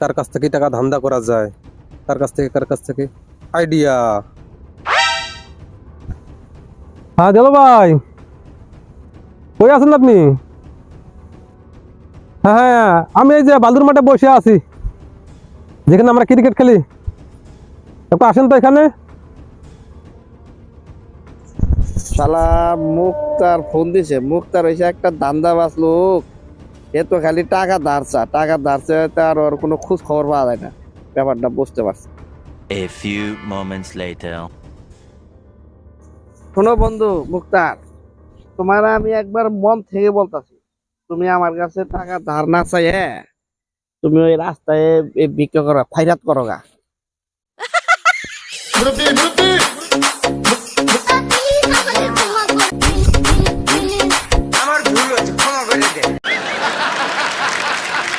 কার কাছ থেকে টাকা ধান্দা করা যায়, কার কাছ থেকে আইডিয়া। হ্যাঁ দেলো ভাই, কই আছেন আপনি? হ্যাঁ হ্যাঁ, আমি এই যে বালুর মাঠে বসে আছি, যেখানে আমরা ক্রিকেট খেলি। একটু আসেন তো এখানে। শালা মুক্তার ফোন দিছে। মুক্তার হইছে একটা ধান্দাবাজ লোক। এ তো খালি টাকা ধারছে, তার ওর কোনো খোঁজ খবর পাওয়া যায় না। ব্যাপারটা বুঝতে পারছি। A few moments later. শোনো বন্ধু মুক্তার, তোমার আমি একবার মন থেকে বলতাছি, তুমি আমার কাছে টাকা ধার না চাই, হ্যাঁ, তুমি ওই রাস্তায় ভিক্ষা করো, খয়রাত করো গা।